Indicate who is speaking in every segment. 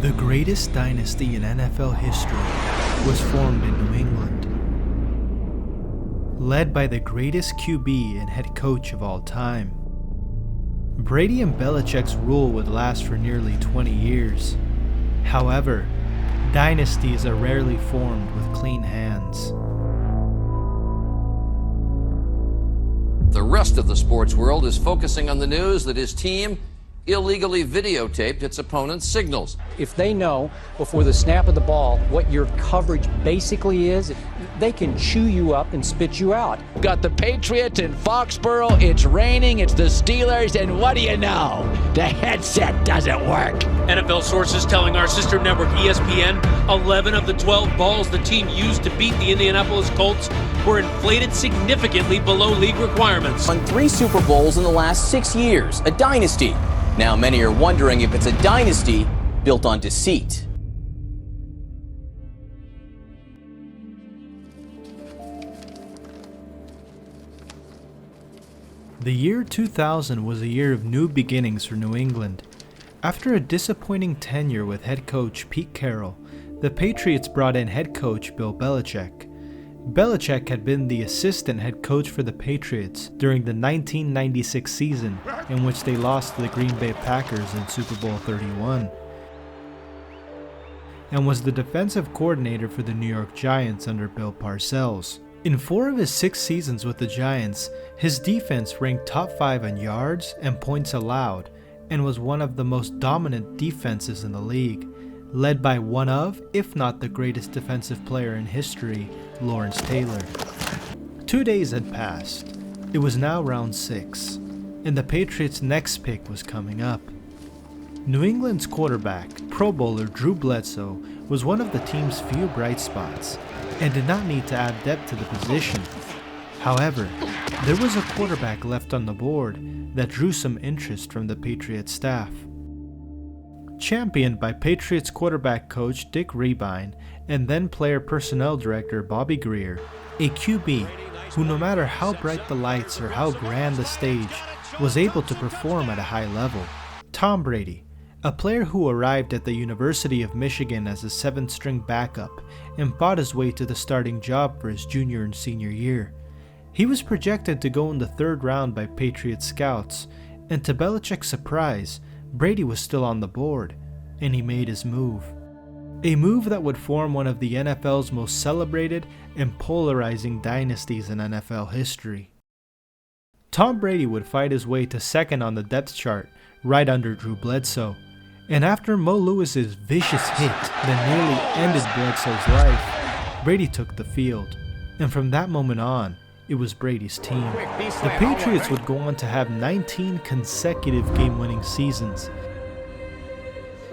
Speaker 1: The greatest dynasty in NFL history was formed in New England. Led by the greatest QB and head coach of all time. Brady and Belichick's rule would last for nearly 20 years. However, dynasties are rarely formed with clean hands.
Speaker 2: The rest of the sports world is focusing on the news that his team illegally videotaped its opponent's signals.
Speaker 3: If they know before the snap of the ball what your coverage basically is, they can chew you up and spit you out.
Speaker 4: Got the Patriots in Foxborough, it's raining, it's the Steelers, and what do you know? The headset doesn't work.
Speaker 5: NFL sources telling our sister network ESPN 11 of the 12 balls the team used to beat the Indianapolis Colts were inflated significantly below league requirements.
Speaker 6: Won 3 Super Bowls in the last 6 years, a dynasty. Now many are wondering if it's a dynasty built on deceit.
Speaker 1: The year 2000 was a year of new beginnings for New England. After a disappointing tenure with head coach Pete Carroll, the Patriots brought in head coach Bill Belichick. Belichick had been the assistant head coach for the Patriots during the 1996 season, in which they lost to the Green Bay Packers in Super Bowl 31, and was the defensive coordinator for the New York Giants under Bill Parcells. In 4 of his 6 seasons with the Giants, his defense ranked top 5 in yards and points allowed, and was one of the most dominant defenses in the league, led by one of, if not the greatest defensive player in history, Lawrence Taylor. 2 days had passed. It was now round 6, and the Patriots' next pick was coming up. New England's quarterback, Pro Bowler Drew Bledsoe, was one of the team's few bright spots, and did not need to add depth to the position. However, there was a quarterback left on the board that drew some interest from the Patriots staff. Championed by Patriots quarterback coach Dick Rehbein and then player personnel director Bobby Greer, a QB who, no matter how bright the lights or how grand the stage, was able to perform at a high level. Tom Brady, a player who arrived at the University of Michigan as a 7th-string backup and fought his way to the starting job for his junior and senior year. He was projected to go in the 3rd round by Patriots scouts, and to Belichick's surprise, Brady was still on the board, and he made his move. A move that would form one of the NFL's most celebrated and polarizing dynasties in NFL history. Tom Brady would fight his way to 2nd on the depth chart, right under Drew Bledsoe, and after Mo Lewis's vicious hit that nearly ended Bledsoe's life, Brady took the field, and from that moment on, it was Brady's team. The Patriots would go on to have 19 consecutive game-winning seasons,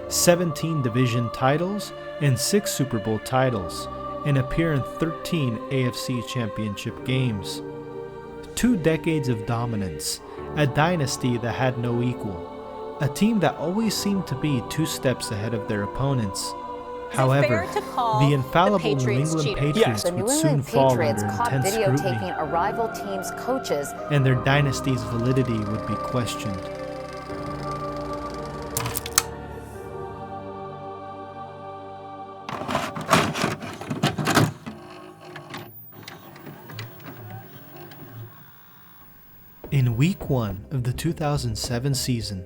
Speaker 1: 17 division titles, and 6 Super Bowl titles, and appear in 13 AFC Championship games. 2 decades of dominance, a dynasty that had no equal, a team that always seemed to be 2 steps ahead of their opponents. However, the infallible New England Patriots would soon fall under intense scrutiny,
Speaker 7: a rival team's coaches,
Speaker 1: and their dynasty's validity would be questioned. In Week 1 of the 2007 season,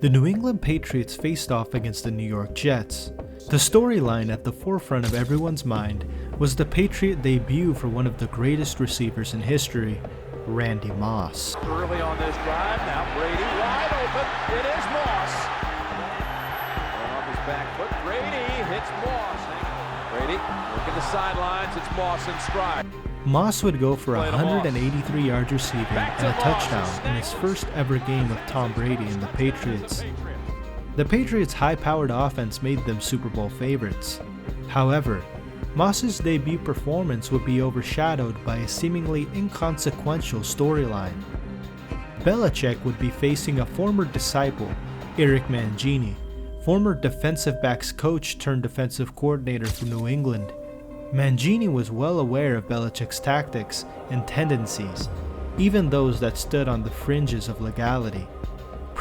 Speaker 1: the New England Patriots faced off against the New York Jets. The storyline at the forefront of everyone's mind was the Patriot debut for one of the greatest receivers in history, Randy Moss.
Speaker 8: Early on this drive, now Brady wide open, it is Moss. On his back foot, Brady hits Moss. Brady, look at the sidelines, it's Moss in stride.
Speaker 1: Moss would go for 183 yards receiving and a touchdown in his first ever game with Tom Brady and the Patriots. The Patriots' high-powered offense made them Super Bowl favorites. However, Moss's debut performance would be overshadowed by a seemingly inconsequential storyline. Belichick would be facing a former disciple, Eric Mangini, former defensive backs coach turned defensive coordinator for New England. Mangini was well aware of Belichick's tactics and tendencies, even those that stood on the fringes of legality.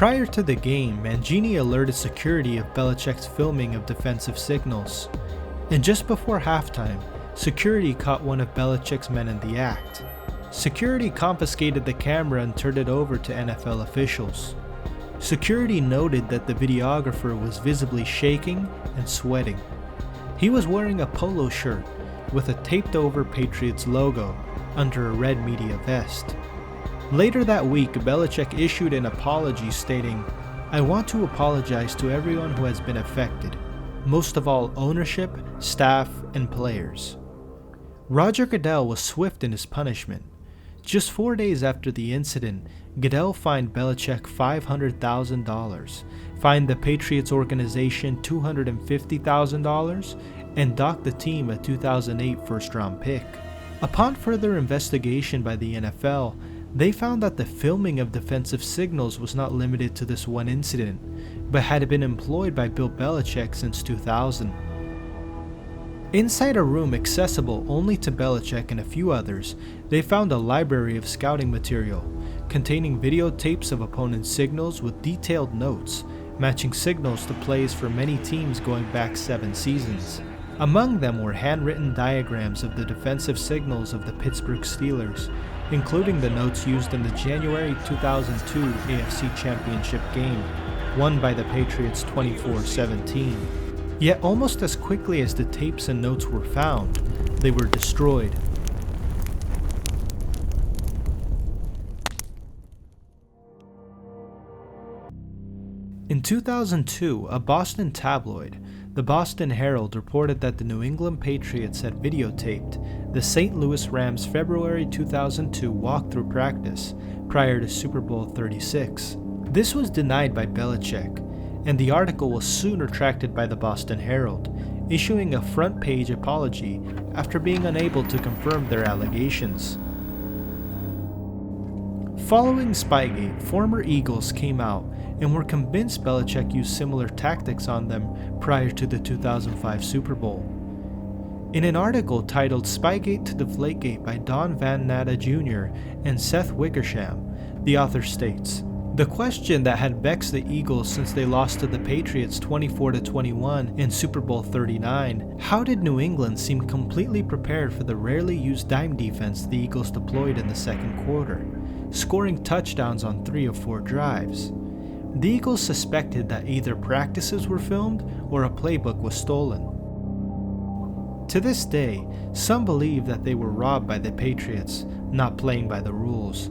Speaker 1: Prior to the game, Mangini alerted security of Belichick's filming of defensive signals. And just before halftime, security caught one of Belichick's men in the act. Security confiscated the camera and turned it over to NFL officials. Security noted that the videographer was visibly shaking and sweating. He was wearing a polo shirt with a taped-over Patriots logo under a red media vest. Later that week, Belichick issued an apology stating, "I want to apologize to everyone who has been affected, most of all ownership, staff, and players." Roger Goodell was swift in his punishment. Just 4 days after the incident, Goodell fined Belichick $500,000, fined the Patriots organization $250,000, and docked the team a 2008 first-round pick. Upon further investigation by the NFL, they found that the filming of defensive signals was not limited to this one incident, but had been employed by Bill Belichick since 2000. Inside a room accessible only to Belichick and a few others, they found a library of scouting material, containing videotapes of opponent signals with detailed notes, matching signals to plays for many teams going back 7 seasons. Among them were handwritten diagrams of the defensive signals of the Pittsburgh Steelers, including the notes used in the January 2002 AFC Championship game, won by the Patriots 24-17. Yet almost as quickly as the tapes and notes were found, they were destroyed. In 2002, a Boston tabloid, the Boston Herald, reported that the New England Patriots had videotaped the St. Louis Rams' February 2002 walkthrough practice prior to Super Bowl 36. This was denied by Belichick, and the article was soon retracted by the Boston Herald, issuing a front-page apology after being unable to confirm their allegations. Following Spygate, former Eagles came out and were convinced Belichick used similar tactics on them prior to the 2005 Super Bowl. In an article titled Spygate to Deflategate by Don Van Natta Jr. and Seth Wickersham, the author states, "The question that had vexed the Eagles since they lost to the Patriots 24-21 in Super Bowl 39, how did New England seem completely prepared for the rarely used dime defense the Eagles deployed in the second quarter, scoring touchdowns on 3 of 4 drives? The Eagles suspected that either practices were filmed or a playbook was stolen." To this day, some believe that they were robbed by the Patriots, not playing by the rules.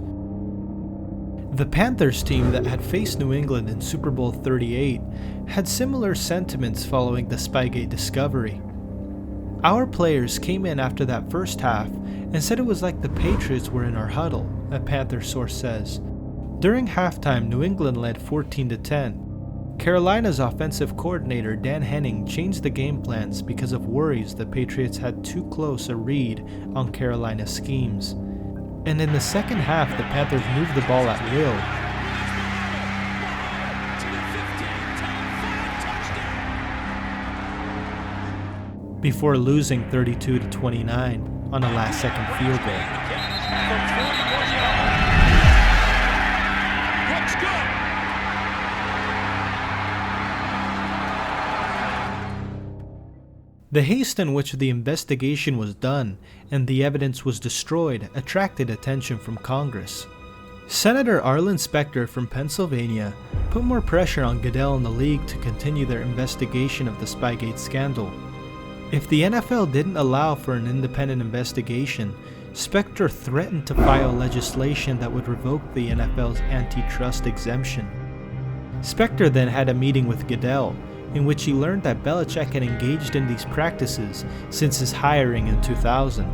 Speaker 1: The Panthers team that had faced New England in Super Bowl 38 had similar sentiments following the Spygate discovery. "Our players came in after that first half and said it was like the Patriots were in our huddle," a Panther source says. During halftime, New England led 14-10. Carolina's offensive coordinator Dan Henning changed the game plans because of worries the Patriots had too close a read on Carolina's schemes. And in the second half, the Panthers moved the ball at will. Before losing 32-29 on a last-second field goal. The haste in which the investigation was done and the evidence was destroyed attracted attention from Congress. Senator Arlen Specter from Pennsylvania put more pressure on Goodell and the league to continue their investigation of the Spygate scandal. If the NFL didn't allow for an independent investigation, Specter threatened to file legislation that would revoke the NFL's antitrust exemption. Specter then had a meeting with Goodell, in which he learned that Belichick had engaged in these practices since his hiring in 2000.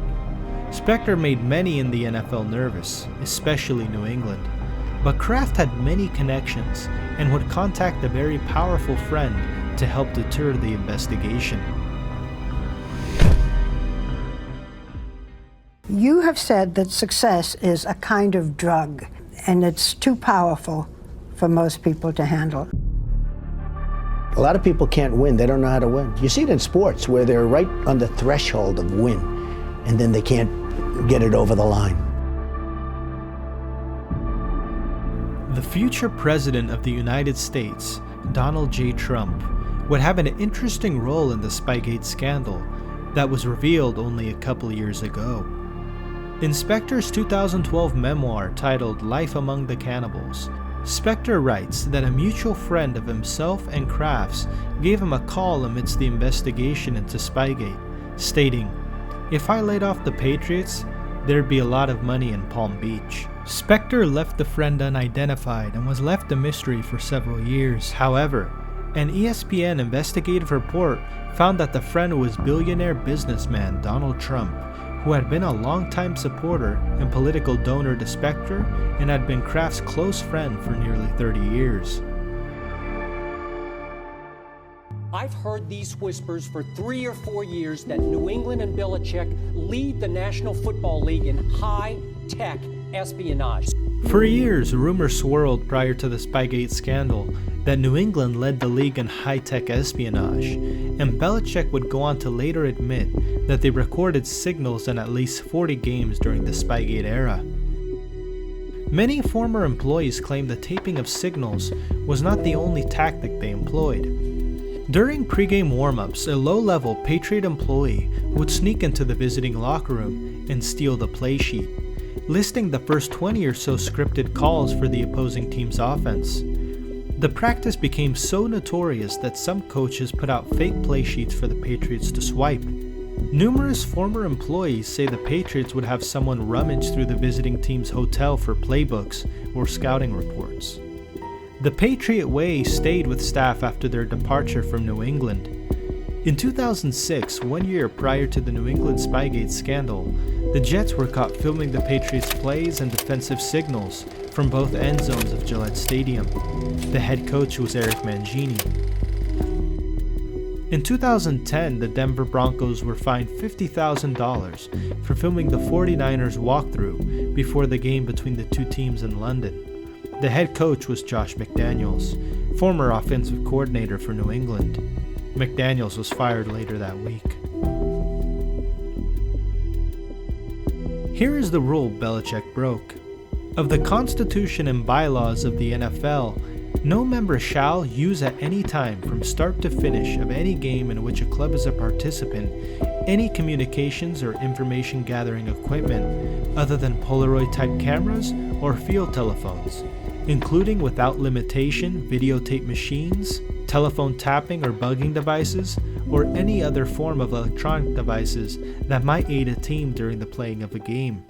Speaker 1: Specter made many in the NFL nervous, especially New England, but Kraft had many connections and would contact a very powerful friend to help deter the investigation.
Speaker 9: You have said that success is a kind of drug, and it's too powerful for most people to handle.
Speaker 10: A lot of people can't win. They don't know how to win. You see it in sports where they're right on the threshold of win, and then they can't get it over the line.
Speaker 1: The future president of the United States, Donald J. Trump, would have an interesting role in the Spygate scandal that was revealed only a couple years ago. In Spector's 2012 memoir titled Life Among the Cannibals, Spector writes that a mutual friend of himself and Kraft's gave him a call amidst the investigation into Spygate, stating, "If I laid off the Patriots, there'd be a lot of money in Palm Beach." Spector left the friend unidentified and was left a mystery for several years. However, an ESPN investigative report found that the friend was billionaire businessman Donald Trump, who had been a longtime supporter and political donor to Spector and had been Kraft's close friend for nearly 30 years.
Speaker 3: I've heard these whispers for 3 or 4 years that New England and Belichick lead the National Football League in high-tech espionage.
Speaker 1: For years, rumors swirled prior to the Spygate scandal that New England led the league in high-tech espionage, and Belichick would go on to later admit that they recorded signals in at least 40 games during the Spygate era. Many former employees claim the taping of signals was not the only tactic they employed. During pregame warm-ups, a low-level Patriot employee would sneak into the visiting locker room and steal the play sheet, listing the first 20 or so scripted calls for the opposing team's offense. The practice became so notorious that some coaches put out fake play sheets for the Patriots to swipe. Numerous former employees say the Patriots would have someone rummage through the visiting team's hotel for playbooks or scouting reports. The Patriot Way stayed with staff after their departure from New England. In 2006, 1 year prior to the New England Spygate scandal, the Jets were caught filming the Patriots' plays and defensive signals from both end zones of Gillette Stadium. The head coach was Eric Mangini. In 2010, the Denver Broncos were fined $50,000 for filming the 49ers walkthrough before the game between the two teams in London. The head coach was Josh McDaniels, former offensive coordinator for New England. McDaniels was fired later that week. Here is the rule Belichick broke. Of the Constitution and bylaws of the NFL, no member shall use at any time from start to finish of any game in which a club is a participant any communications or information gathering equipment other than Polaroid-type cameras or field telephones, including without limitation videotape machines, telephone tapping or bugging devices, or any other form of electronic devices that might aid a team during the playing of a game.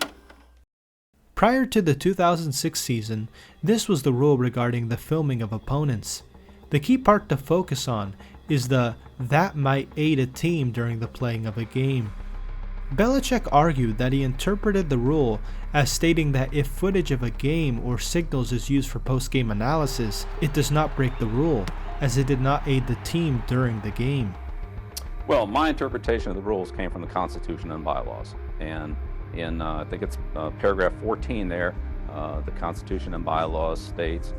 Speaker 1: Prior to the 2006 season, this was the rule regarding the filming of opponents. The key part to focus on is the "that might aid a team during the playing of a game." Belichick argued that he interpreted the rule as stating that if footage of a game or signals is used for post-game analysis, it does not break the rule, as it did not aid the team during the game.
Speaker 11: Well, my interpretation of the rules came from the Constitution and bylaws, and in I think it's paragraph 14 there, the Constitution and bylaws states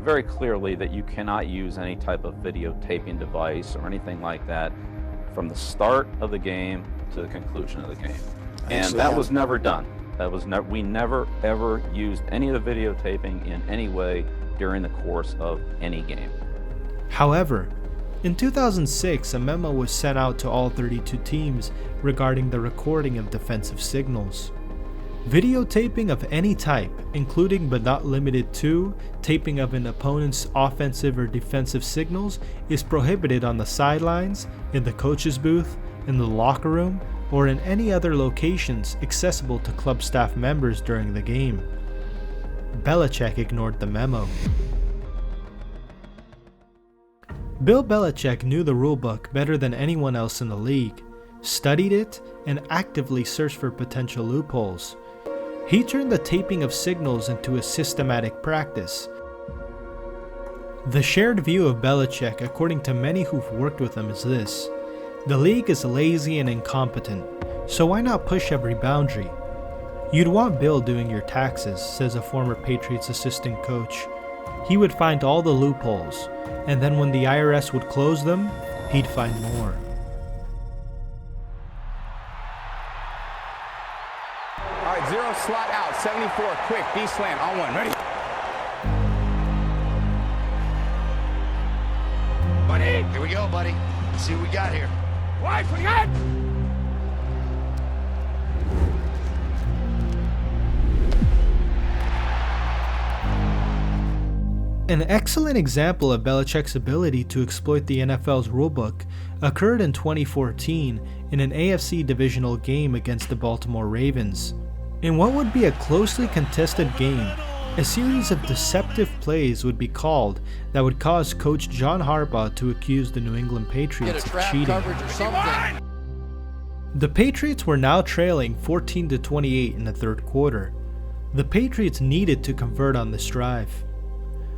Speaker 11: very clearly that you cannot use any type of videotaping device or anything like that from the start of the game to the conclusion of the game. And that was never done. We never ever used any of the videotaping in any way during the course of any game.
Speaker 1: However, in 2006, a memo was sent out to all 32 teams regarding the recording of defensive signals. Videotaping of any type, including but not limited to taping of an opponent's offensive or defensive signals, is prohibited on the sidelines, in the coach's booth, in the locker room, or in any other locations accessible to club staff members during the game. Belichick ignored the memo. Bill Belichick knew the rulebook better than anyone else in the league, studied it, and actively searched for potential loopholes. He turned the taping of signals into a systematic practice. The shared view of Belichick, according to many who've worked with him, is this: the league is lazy and incompetent, so why not push every boundary? You'd want Bill doing your taxes, says a former Patriots assistant coach. He would find all the loopholes, and then when the IRS would close them, he'd find more.
Speaker 12: All right, zero slot out, 74, quick, D-slant, on one, ready. buddy. Here we go, buddy. Let's see what we got here.
Speaker 8: Why forget?
Speaker 1: An excellent example of Belichick's ability to exploit the NFL's rulebook occurred in 2014 in an AFC divisional game against the Baltimore Ravens. In what would be a closely contested game, a series of deceptive plays would be called that would cause coach John Harbaugh to accuse the New England Patriots of cheating. The Patriots were now trailing 14-28 in the third quarter. The Patriots needed to convert on this drive.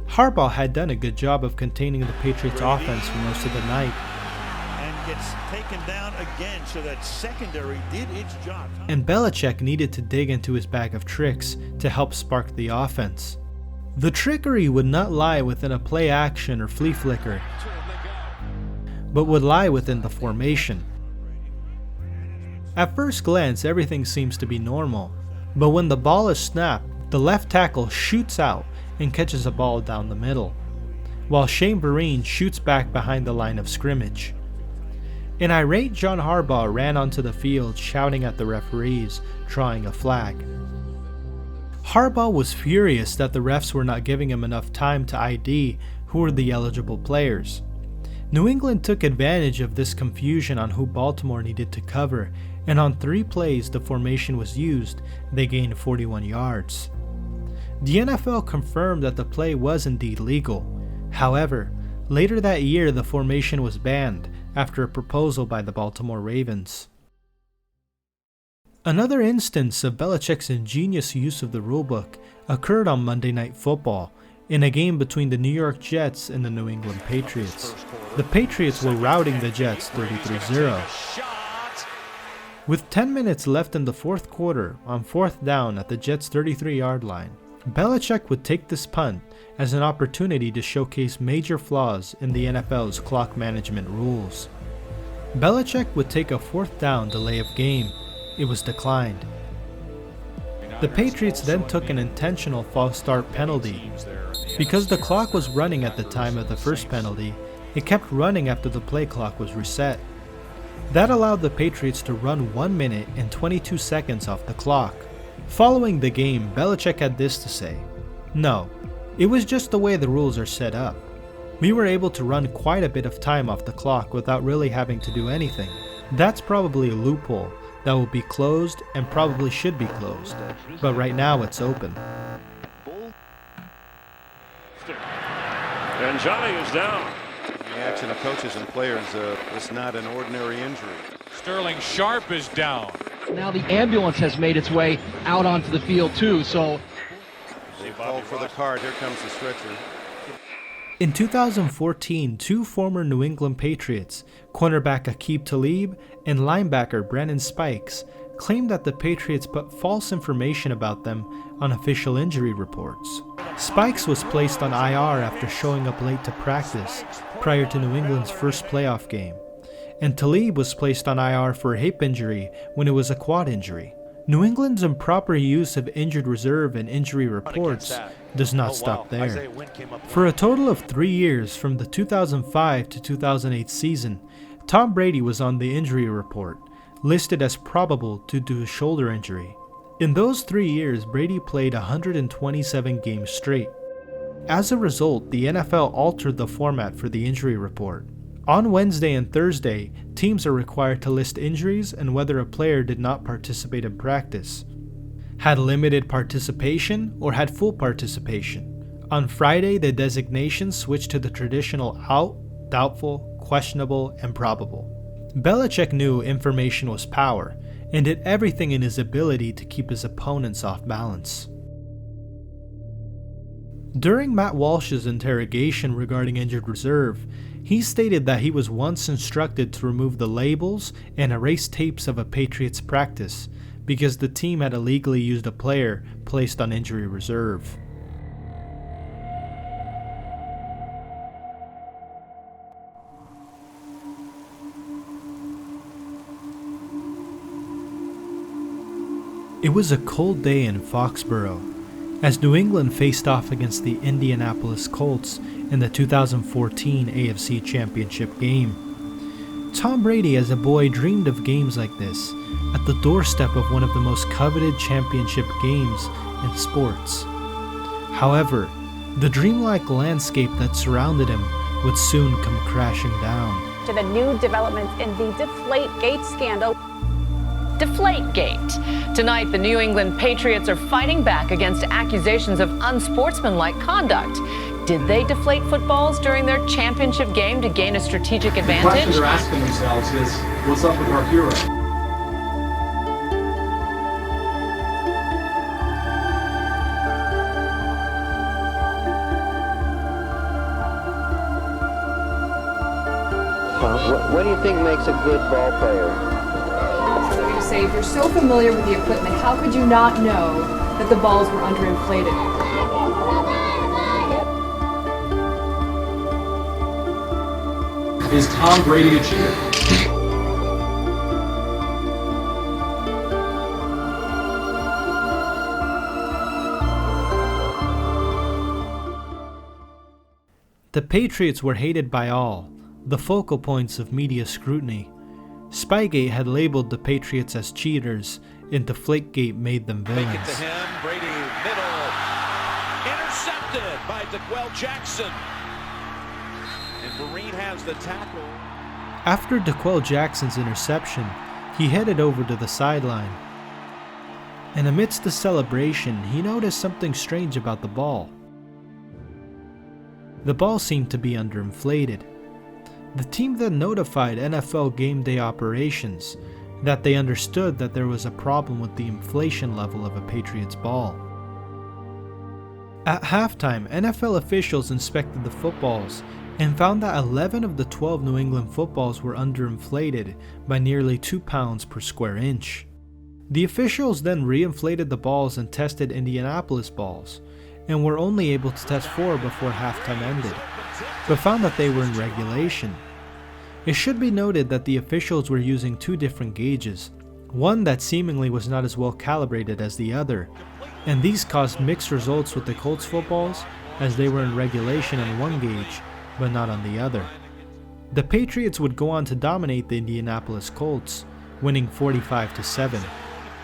Speaker 1: Harbaugh had done a good job of containing the Patriots' offense for most of the night.
Speaker 13: And gets taken down again, so that secondary did its job.
Speaker 1: And Belichick needed to dig into his bag of tricks to help spark the offense. The trickery would not lie within a play action or flea flicker, but would lie within the formation. At first glance, everything seems to be normal, but when the ball is snapped, the left tackle shoots out and catches a ball down the middle, while Shane Vereen shoots back behind the line of scrimmage. An irate John Harbaugh ran onto the field shouting at the referees, drawing a flag. Harbaugh was furious that the refs were not giving him enough time to ID who were the eligible players. New England took advantage of this confusion on who Baltimore needed to cover, and on 3 plays the formation was used, they gained 41 yards. The NFL confirmed that the play was indeed legal. However, later that year the formation was banned after a proposal by the Baltimore Ravens. Another instance of Belichick's ingenious use of the rulebook occurred on Monday Night Football in a game between the New York Jets and the New England Patriots. The Patriots were routing the Jets 33-0. With 10 minutes left in the fourth quarter, on 4th down at the Jets' 33-yard line, Belichick would take this punt as an opportunity to showcase major flaws in the NFL's clock management rules. Belichick would take a 4th down delay of game. It was declined. The Patriots then took an intentional false start penalty. Because the clock was running at the time of the first penalty, it kept running after the play clock was reset. That allowed the Patriots to run 1 minute and 22 seconds off the clock. Following the game, Belichick had this to say: "No, it was just the way the rules are set up. We were able to run quite a bit of time off the clock without really having to do anything. That's probably a loophole that will be closed and probably should be closed, but right now it's open."
Speaker 14: And Johnny is down.
Speaker 15: The action of coaches and players is not an ordinary injury.
Speaker 8: Sterling Sharp is down.
Speaker 16: Now the ambulance has made its way out onto the field too, so
Speaker 15: They call for the card. Here comes the stretcher.
Speaker 1: In 2014, 2 former New England Patriots, cornerback Aqib Talib and linebacker Brandon Spikes, claimed that the Patriots put false information about them on official injury reports. Spikes was placed on IR after showing up late to practice prior to New England's first playoff game, and Talib was placed on IR for a hip injury when it was a quad injury. New England's improper use of injured reserve and injury reports does not stop there. For a total of 3 years from the 2005 to 2008 season, Tom Brady was on the injury report, listed as probable due to a shoulder injury. In those 3 years, Brady played 127 games straight. As a result, the NFL altered the format for the injury report. On Wednesday and Thursday, teams are required to list injuries and whether a player did not participate in practice, had limited participation, or had full participation. On Friday, the designations switched to the traditional out, doubtful, questionable, and probable. Belichick knew information was power and did everything in his ability to keep his opponents off balance. During Matt Walsh's interrogation regarding injured reserve, he stated that he was once instructed to remove the labels and erase tapes of a Patriots practice because the team had illegally used a player placed on injury reserve. It was a cold day in Foxborough, as New England faced off against the Indianapolis Colts in the 2014 AFC Championship game. Tom Brady as a boy dreamed of games like this, at the doorstep of one of the most coveted championship games in sports. However, the dreamlike landscape that surrounded him would soon come crashing down.
Speaker 7: To the new developments in the Deflategate scandal.
Speaker 14: Deflategate. Tonight, the New England Patriots are fighting back against accusations of unsportsmanlike conduct. Did they deflate footballs during their championship game to gain a strategic advantage?
Speaker 17: The question they're asking themselves is, what's up with our hero?
Speaker 18: What do you think makes a good ball player?
Speaker 19: So you say, if you're so familiar with the equipment, how could you not know that the balls were underinflated?
Speaker 17: Is Tom Brady a cheater?
Speaker 1: The Patriots were hated by all, the focal points of media scrutiny. Spygate had labeled the Patriots as cheaters, and Deflategate made them villains.
Speaker 8: Make it to him, Brady, middle, intercepted by DeQuell Jackson. And Vereen has the tackle.
Speaker 1: After DeQuell Jackson's interception, he headed over to the sideline. And amidst the celebration, he noticed something strange about the ball. The ball seemed to be underinflated. The team then notified NFL Game Day Operations that they understood that there was a problem with the inflation level of a Patriots ball. At halftime, NFL officials inspected the footballs and found that 11 of the 12 New England footballs were underinflated by nearly 2 pounds per square inch. The officials then reinflated the balls and tested Indianapolis balls, and were only able to test 4 before halftime ended, but found that they were in regulation. It should be noted that the officials were using 2 different gauges, one that seemingly was not as well calibrated as the other, and these caused mixed results with the Colts footballs, as they were in regulation on one gauge, but not on the other. The Patriots would go on to dominate the Indianapolis Colts, winning 45-7,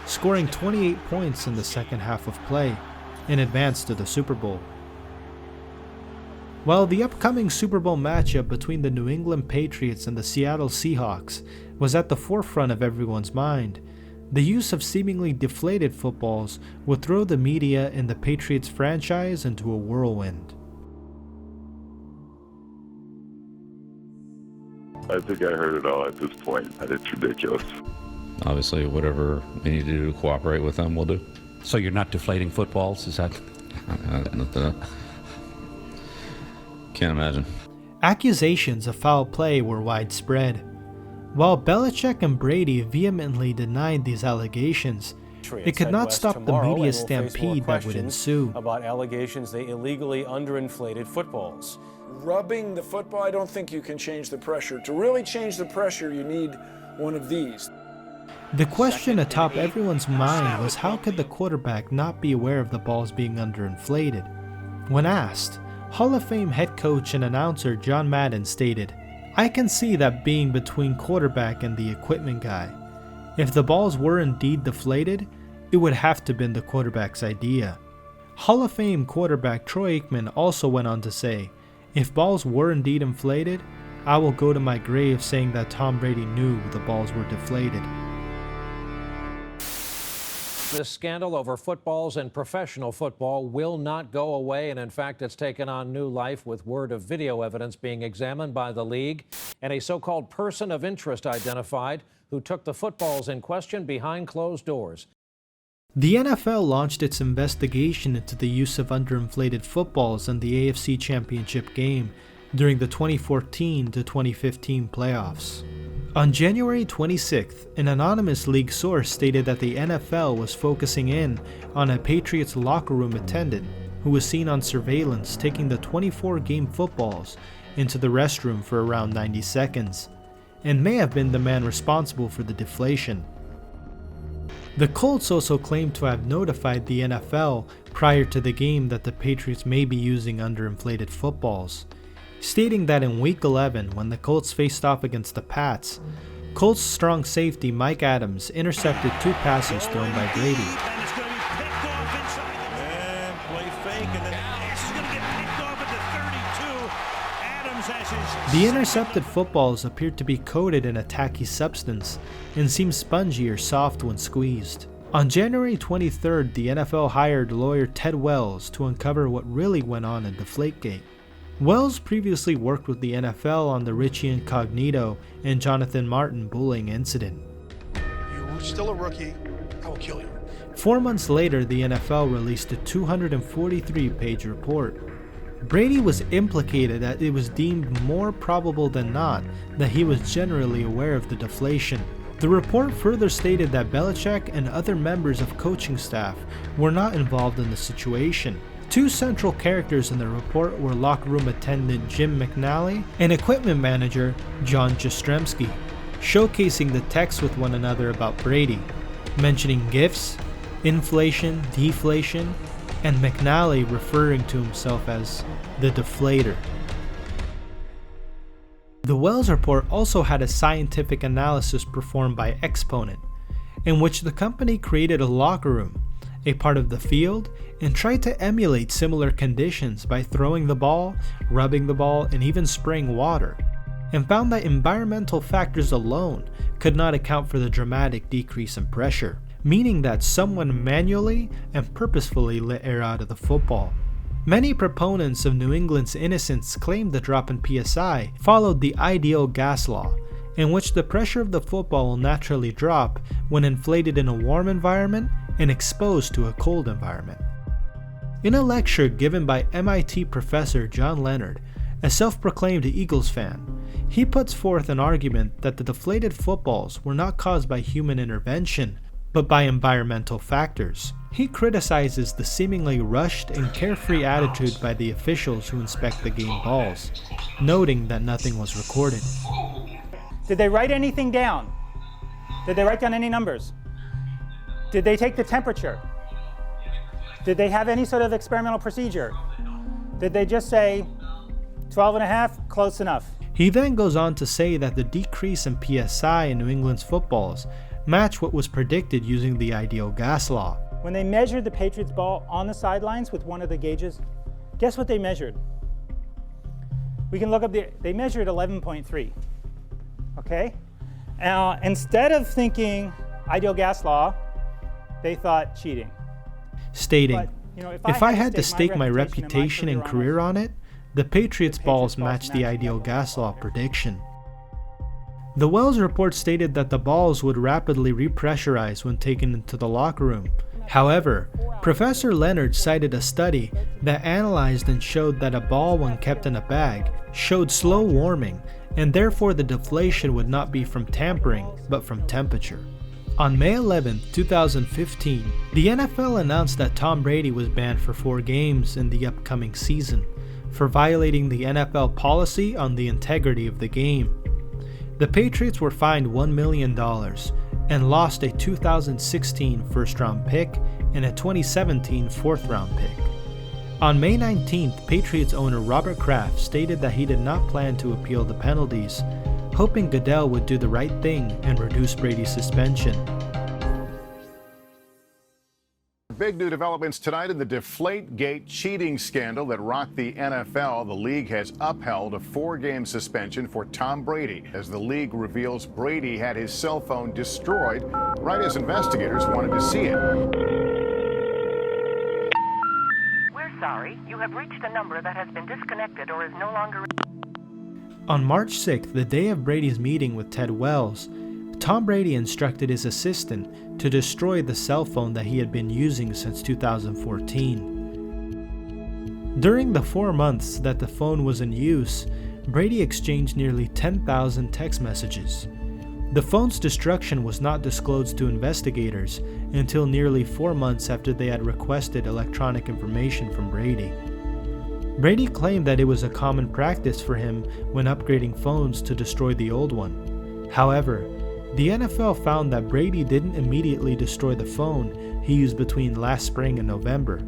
Speaker 1: scoring 28 points in the second half of play, and advanced to the Super Bowl. While the upcoming Super Bowl matchup between the New England Patriots and the Seattle Seahawks was at the forefront of everyone's mind, the use of seemingly deflated footballs would throw the media and the Patriots franchise into a whirlwind.
Speaker 20: I think I heard it all at this point, and it's ridiculous.
Speaker 11: Obviously, whatever we need to do to cooperate with them, we'll do.
Speaker 21: So you're not deflating footballs, is that?
Speaker 11: Can't imagine.
Speaker 1: Accusations of foul play were widespread. While Belichick and Brady vehemently denied these allegations, it could not stop the media stampede that would ensue.
Speaker 22: About allegations they illegally underinflated footballs.
Speaker 23: Rubbing the football, I don't think you can change the pressure. To really change the pressure, you need one of these.
Speaker 1: The question atop everyone's mind was, how could the quarterback not be aware of the balls being underinflated? When asked, Hall of Fame head coach and announcer John Madden stated, "I can see that being between quarterback and the equipment guy. If the balls were indeed deflated, it would have to have been the quarterback's idea." Hall of Fame quarterback Troy Aikman also went on to say, "If balls were indeed inflated, I will go to my grave saying that Tom Brady knew the balls were deflated."
Speaker 24: This scandal over footballs and professional football will not go away, and in fact, it's taken on new life with word of video evidence being examined by the league and a so-called person of interest identified who took the footballs in question behind closed doors.
Speaker 1: The NFL launched its investigation into the use of underinflated footballs in the AFC Championship game during the 2014 to 2015 playoffs. On January 26th, an anonymous league source stated that the NFL was focusing in on a Patriots locker room attendant who was seen on surveillance taking the 24-game footballs into the restroom for around 90 seconds, and may have been the man responsible for the deflation. The Colts also claimed to have notified the NFL prior to the game that the Patriots may be using underinflated footballs, stating that in Week 11, when the Colts faced off against the Pats, Colts strong safety Mike Adams intercepted 2 passes thrown by Brady. The intercepted footballs appeared to be coated in a tacky substance and seemed spongy or soft when squeezed. On January 23rd, the NFL hired lawyer Ted Wells to uncover what really went on in Deflategate. Wells previously worked with the NFL on the Richie Incognito and Jonathan Martin bullying incident.
Speaker 12: You're still a rookie. I will kill you.
Speaker 1: 4 months later, the NFL released a 243-page report. Brady was implicated that it was deemed more probable than not that he was generally aware of the deflation. The report further stated that Belichick and other members of coaching staff were not involved in the situation. 2 central characters in the report were locker room attendant Jim McNally and equipment manager John Jastrzemski, showcasing the texts with one another about Brady, mentioning gifts, inflation, deflation, and McNally referring to himself as the Deflator. The Wells report also had a scientific analysis performed by Exponent, in which the company created a locker room, a part of the field, and tried to emulate similar conditions by throwing the ball, rubbing the ball, and even spraying water, and found that environmental factors alone could not account for the dramatic decrease in pressure, meaning that someone manually and purposefully let air out of the football. Many proponents of New England's innocence claim the drop in PSI followed the ideal gas law, in which the pressure of the football will naturally drop when inflated in a warm environment and exposed to a cold environment. In a lecture given by MIT professor John Leonard, a self-proclaimed Eagles fan, he puts forth an argument that the deflated footballs were not caused by human intervention, but by environmental factors. He criticizes the seemingly rushed and carefree attitude by the officials who inspect the game balls, noting that nothing was recorded.
Speaker 2: Did they write anything down? Did they write down any numbers? Did they take the temperature? Did they have any sort of experimental procedure? Did they just say 12.5, close enough?
Speaker 1: He then goes on to say that the decrease in PSI in New England's footballs match what was predicted using the ideal gas law.
Speaker 2: When they measured the Patriots ball on the sidelines with one of the gauges, guess what they measured? We can look up they measured 11.3, okay? Instead of thinking ideal gas law, they thought cheating.
Speaker 1: Stating,
Speaker 2: but,
Speaker 1: if I had to stake my reputation and career on it, the Patriots balls matched the ideal gas law prediction. The Wells report stated that the balls would rapidly repressurize when taken into the locker room. However, Professor Leonard cited a study that analyzed and showed that a ball when kept in a bag showed slow warming, and therefore the deflation would not be from tampering, but from temperature. On May 11, 2015, the NFL announced that Tom Brady was banned for 4 games in the upcoming season for violating the NFL policy on the integrity of the game. The Patriots were fined $1 million and lost a 2016 first-round pick and a 2017 fourth-round pick. On May 19th, Patriots owner Robert Kraft stated that he did not plan to appeal the penalties, hoping Goodell would do the right thing and reduce Brady's suspension.
Speaker 4: Big new developments tonight in the Deflategate cheating scandal that rocked the NFL. The league has upheld a 4-game suspension for Tom Brady as the league reveals Brady had his cell phone destroyed right as investigators wanted to see it.
Speaker 5: We're sorry. You have reached a number that has been disconnected or is no longer...
Speaker 1: On March 6th, the day of Brady's meeting with Ted Wells, Tom Brady instructed his assistant to destroy the cell phone that he had been using since 2014. During the 4 months that the phone was in use, Brady exchanged nearly 10,000 text messages. The phone's destruction was not disclosed to investigators until nearly 4 months after they had requested electronic information from Brady. Brady claimed that it was a common practice for him when upgrading phones to destroy the old one. However, The NFL found that Brady didn't immediately destroy the phone he used between last spring and November,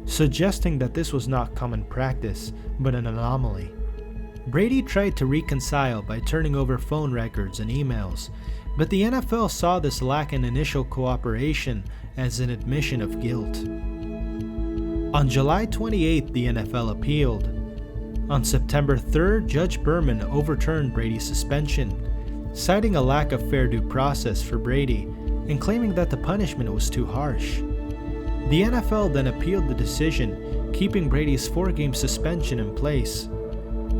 Speaker 1: suggesting that this was not common practice, but an anomaly. Brady tried to reconcile by turning over phone records and emails, but the NFL saw this lack in initial cooperation as an admission of guilt. On July 28th, the NFL appealed. On September 3rd, Judge Berman overturned Brady's suspension, citing a lack of fair due process for Brady and claiming that the punishment was too harsh. The NFL then appealed the decision, keeping Brady's 4-game suspension in place.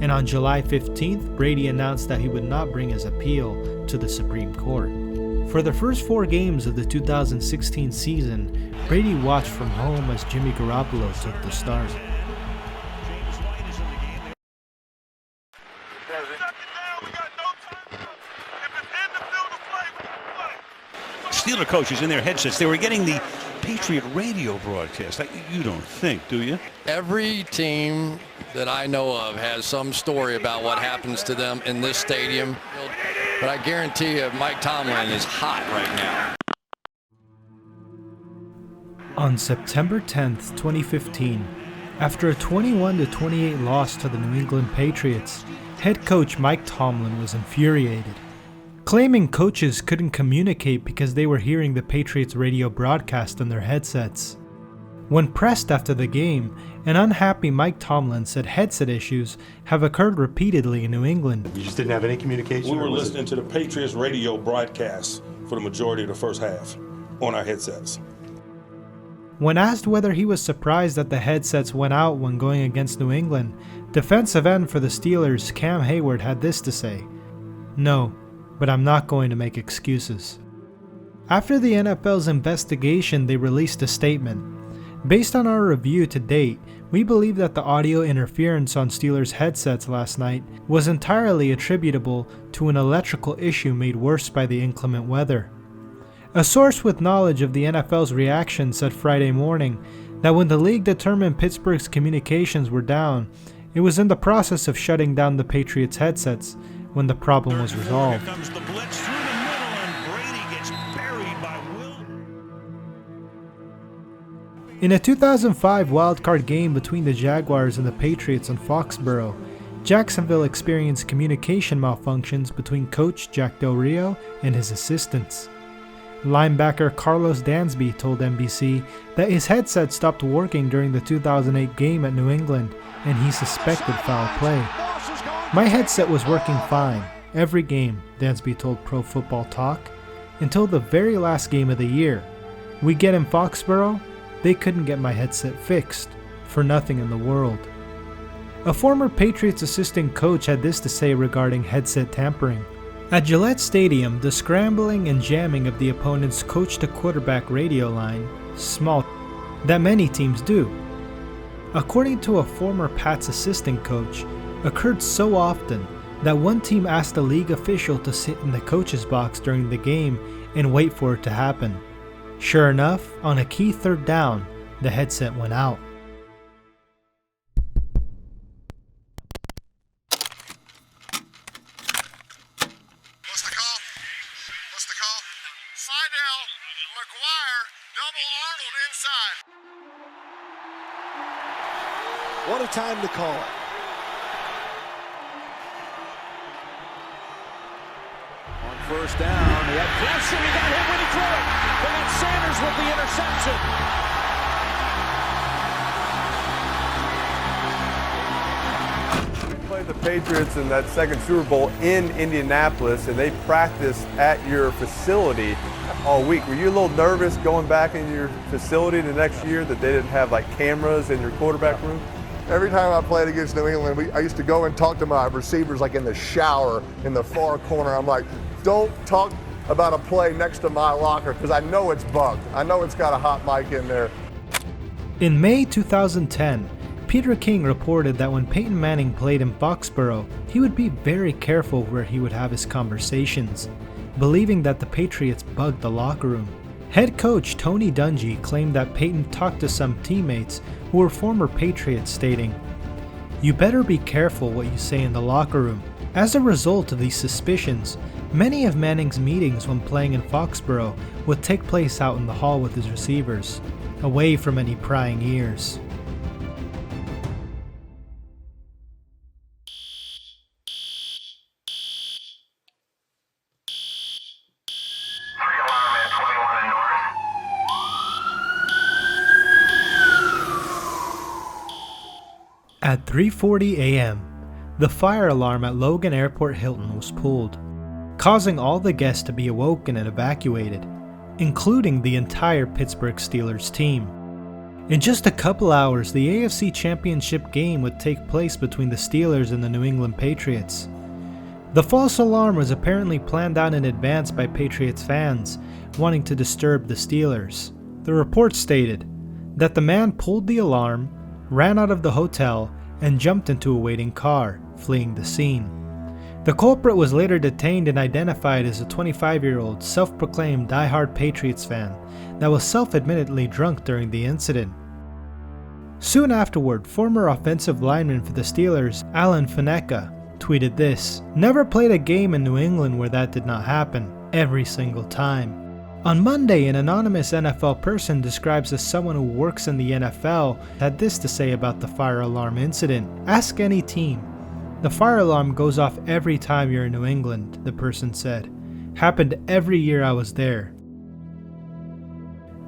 Speaker 1: And on July 15th, Brady announced that he would not bring his appeal to the Supreme Court. For the first 4 games of the 2016 season, Brady watched from home as Jimmy Garoppolo took the start.
Speaker 13: Steeler coaches in their headsets, they were getting the Patriot radio broadcast. You don't think, do you?
Speaker 3: Every team that I know of has some story about what happens to them in this stadium. But I guarantee you Mike Tomlin is hot right now.
Speaker 1: On September 10th, 2015, after a 21-28 loss to the New England Patriots, head coach Mike Tomlin was infuriated, claiming coaches couldn't communicate because they were hearing the Patriots radio broadcast on their headsets. When pressed after the game, an unhappy Mike Tomlin said headset issues have occurred repeatedly in New England.
Speaker 6: You just didn't have any communication?
Speaker 9: We were listening to the Patriots radio broadcast for the majority of the first half on our headsets.
Speaker 1: When asked whether he was surprised that the headsets went out when going against New England, defensive end for the Steelers Cam Hayward had this to say: "No, but I'm not going to make excuses." After the NFL's investigation, they released a statement. Based on our review to date, we believe that the audio interference on Steelers headsets last night was entirely attributable to an electrical issue made worse by the inclement weather. A source with knowledge of the NFL's reaction said Friday morning that when the league determined Pittsburgh's communications were down, it was in the process of shutting down the Patriots headsets when the problem was resolved.
Speaker 13: Here comes the blitz through the middle, and Brady gets buried by Will.
Speaker 1: In a 2005 wildcard game between the Jaguars and the Patriots in Foxborough, Jacksonville experienced communication malfunctions between coach Jack Del Rio and his assistants. Linebacker Carlos Dansby told NBC that his headset stopped working during the 2008 game at New England and he suspected foul play. "My headset was working fine every game," Dansby told Pro Football Talk, "until the very last game of the year. We get in Foxborough, they couldn't get my headset fixed for nothing in the world." A former Patriots assistant coach had this to say regarding headset tampering. At Gillette Stadium, the scrambling and jamming of the opponent's coach-to-quarterback radio line, small that many teams do, according to a former Pats assistant coach, occurred so often that one team asked a league official to sit in the coach's box during the game and wait for it to happen. Sure enough, on a key 3rd down, the headset went out.
Speaker 12: What a time to call it.
Speaker 8: On first down, he had pressure, he got hit when he threw it. But it's Sanders with the interception.
Speaker 10: We played the Patriots in that second Super Bowl in Indianapolis, and they practiced at your facility all week. Were you a little nervous going back in your facility the next year that they didn't have like cameras in your quarterback room?
Speaker 25: Every time I played against New England, I used to go and talk to my receivers like in the shower in the far corner. I'm like, don't talk about a play next to my locker because I know it's bugged. I know it's got a hot mic in there.
Speaker 1: In May 2010, Peter King reported that when Peyton Manning played in Foxborough, he would be very careful where he would have his conversations, believing that the Patriots bugged the locker room. Head coach Tony Dungy claimed that Peyton talked to some teammates who were former Patriots, stating, "You better be careful what you say in the locker room. As a result of these suspicions, many of Manning's meetings when playing in Foxborough would take place out in the hall with his receivers, away from any prying ears. At 3:40 a.m., the fire alarm at Logan Airport Hilton was pulled, causing all the guests to be awoken and evacuated, including the entire Pittsburgh Steelers team. In just a couple hours, the AFC Championship game would take place between the Steelers and the New England Patriots. The false alarm was apparently planned out in advance by Patriots fans wanting to disturb the Steelers. The report stated that the man pulled the alarm, ran out of the hotel, and jumped into a waiting car, fleeing the scene. The culprit was later detained and identified as a 25-year-old self-proclaimed die-hard Patriots fan that was self-admittedly drunk during the incident. Soon afterward, former offensive lineman for the Steelers, Alan Faneca, tweeted this: "Never played a game in New England where that did not happen, every single time." On Monday, an anonymous NFL person described as someone who works in the NFL had this to say about the fire alarm incident: "Ask any team. The fire alarm goes off every time you're in New England," the person said. "Happened every year I was there."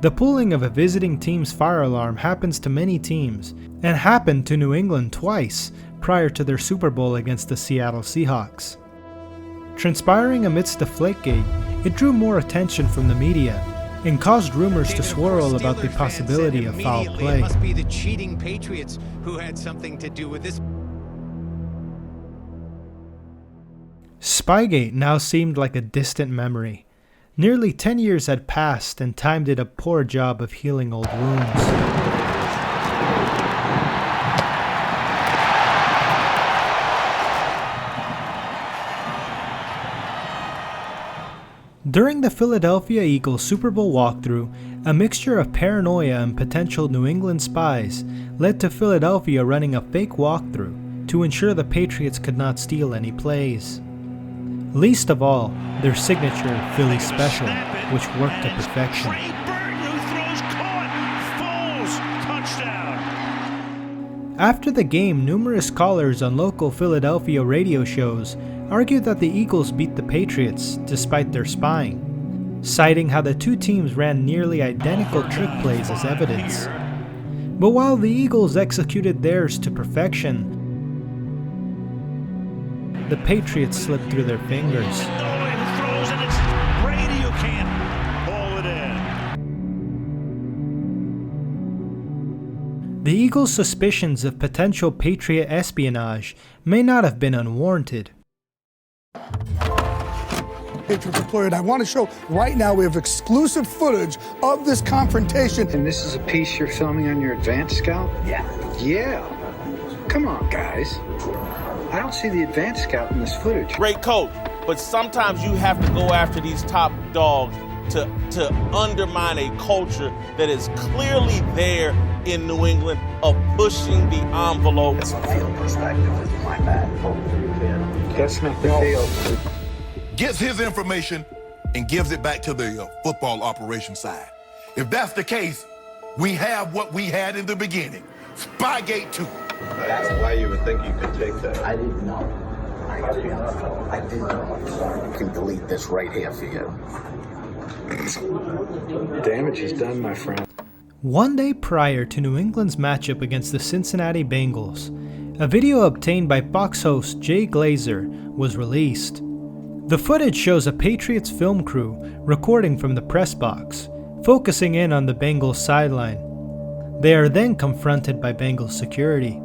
Speaker 1: The pulling of a visiting team's fire alarm happens to many teams, and happened to New England twice prior to their Super Bowl against the Seattle Seahawks. Transpiring amidst Deflategate, it drew more attention from the media and caused rumors to swirl about the possibility of foul play.
Speaker 6: It must be the cheating Patriots who had something to do with this.
Speaker 1: Spygate now seemed like a distant memory. Nearly 10 years had passed and time did a poor job of healing old wounds. During the Philadelphia Eagles Super Bowl walkthrough, a mixture of paranoia and potential New England spies led to Philadelphia running a fake walkthrough to ensure the Patriots could not steal any plays. Least of all, their signature Philly Special, which worked to perfection. After the game, numerous callers on local Philadelphia radio shows argued that the Eagles beat the Patriots despite their spying, citing how the two teams ran nearly identical trick plays as evidence. But while the Eagles executed theirs to perfection, the Patriots slipped through their fingers. The Eagles' suspicions of potential Patriot espionage may not have been unwarranted.
Speaker 7: Patriot deployed. I want to show right now we have exclusive footage of this confrontation.
Speaker 18: And this is a piece you're filming on your advanced scout? Yeah. Come on, guys. I don't see the advanced scout in this footage.
Speaker 14: Great coach, but sometimes you have to go after these top dogs to undermine a culture that is clearly there in New England of pushing the envelope.
Speaker 18: It's a field perspective is my bad. That's not the field.
Speaker 15: Gets his information and gives it back to the football operation side. If that's the case, we have what we had in the beginning. Spygate 2.
Speaker 16: That's why you would think you could take that.
Speaker 18: I didn't know. I didn't know. You can delete this right here for you. Damage is done, my friend.
Speaker 1: One day prior to New England's matchup against the Cincinnati Bengals, a video obtained by Fox host Jay Glazer was released. The footage shows a Patriots film crew recording from the press box, focusing in on the Bengals sideline. They are then confronted by Bengals security.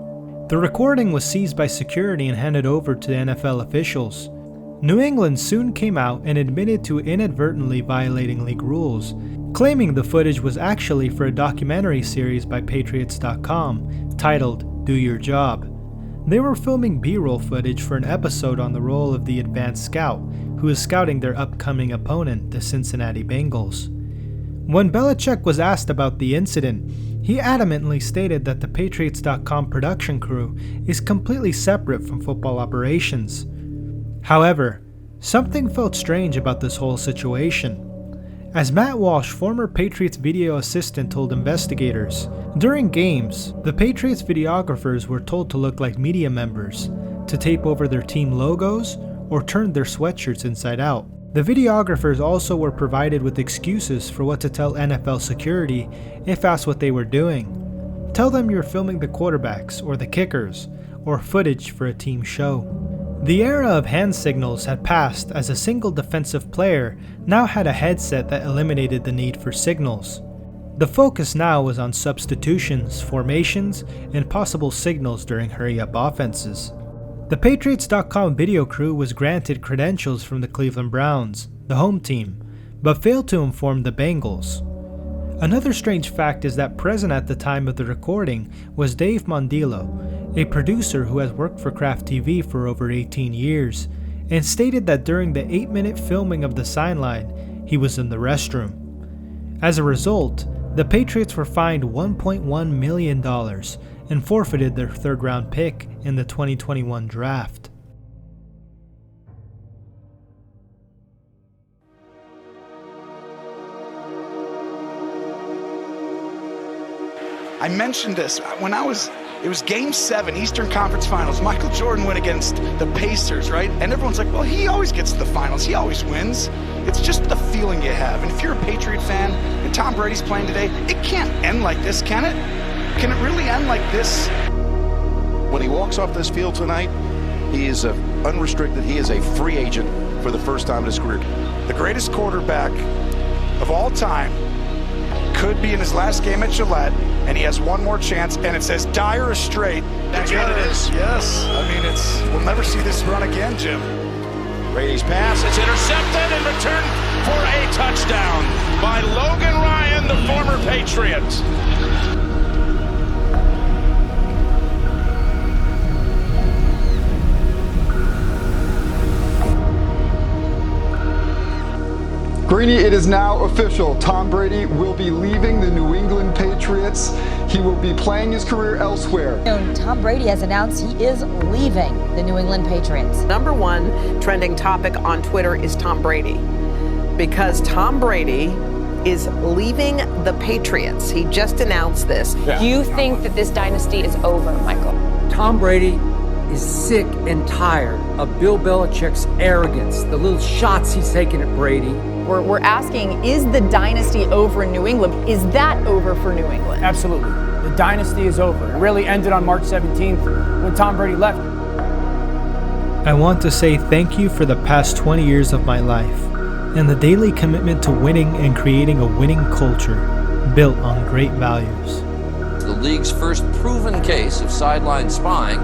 Speaker 1: The recording was seized by security and handed over to the NFL officials. New England soon came out and admitted to inadvertently violating league rules, claiming the footage was actually for a documentary series by Patriots.com titled Do Your Job. They were filming B-roll footage for an episode on the role of the advanced scout, who is scouting their upcoming opponent, the Cincinnati Bengals. When Belichick was asked about the incident, he adamantly stated that the Patriots.com production crew is completely separate from football operations. However, something felt strange about this whole situation. As Matt Walsh, former Patriots video assistant, told investigators, during games, the Patriots videographers were told to look like media members, to tape over their team logos, or turn their sweatshirts inside out. The videographers also were provided with excuses for what to tell NFL security if asked what they were doing. Tell them you're filming the quarterbacks or the kickers, or footage for a team show. The era of hand signals had passed as a single defensive player now had a headset that eliminated the need for signals. The focus now was on substitutions, formations, and possible signals during hurry-up offenses. The Patriots.com video crew was granted credentials from the Cleveland Browns, the home team, but failed to inform the Bengals. Another strange fact is that present at the time of the recording was Dave Mondillo, a producer who has worked for Kraft TV for over 18 years, and stated that during the 8-minute filming of the sideline, he was in the restroom. As a result, the Patriots were fined $1.1 million and forfeited their third-round pick in the 2021 draft.
Speaker 12: I mentioned this when it was Game 7, Eastern Conference Finals. Michael Jordan went against the Pacers, right? And everyone's like, well, he always gets to the finals. He always wins. It's just the feeling you have. And if you're a Patriot fan and Tom Brady's playing today, it can't end like this, can it? Can it really end like this?
Speaker 11: When he walks off this field tonight, he is unrestricted. He is a free agent for the first time in his career.
Speaker 12: The greatest quarterback of all time could be in his last game at Gillette, and he has one more chance, and it says Dyer is straight. That's what it is. Yes. I mean, we'll never see this run again, Jim.
Speaker 8: Brady's pass is intercepted and returned for a touchdown by Logan Ryan, the former Patriot.
Speaker 17: Greeny, it is now official. Tom Brady will be leaving the New England Patriots. He will be playing his career elsewhere.
Speaker 19: Tom Brady has announced he is leaving the New England Patriots.
Speaker 5: Number one trending topic on Twitter is Tom Brady, because Tom Brady is leaving the Patriots. He just announced this.
Speaker 20: Yeah. Do you think that this dynasty is over, Michael?
Speaker 21: Tom Brady is sick and tired of Bill Belichick's arrogance, the little shots he's taking at Brady.
Speaker 20: We're asking, is the dynasty over in New England? Is that over for New England?
Speaker 26: Absolutely. The dynasty is over. It really ended on March 17th when Tom Brady left.
Speaker 1: I want to say thank you for the past 20 years of my life and the daily commitment to winning and creating a winning culture built on great values.
Speaker 3: The league's first proven case of sideline spying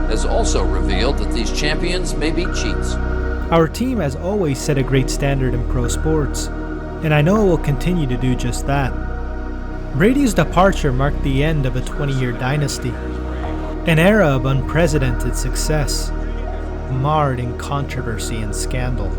Speaker 3: has also revealed that these champions may be cheats.
Speaker 1: Our team has always set a great standard in pro sports, and I know it will continue to do just that. Brady's departure marked the end of a 20-year dynasty, an era of unprecedented success, marred in controversy and scandal.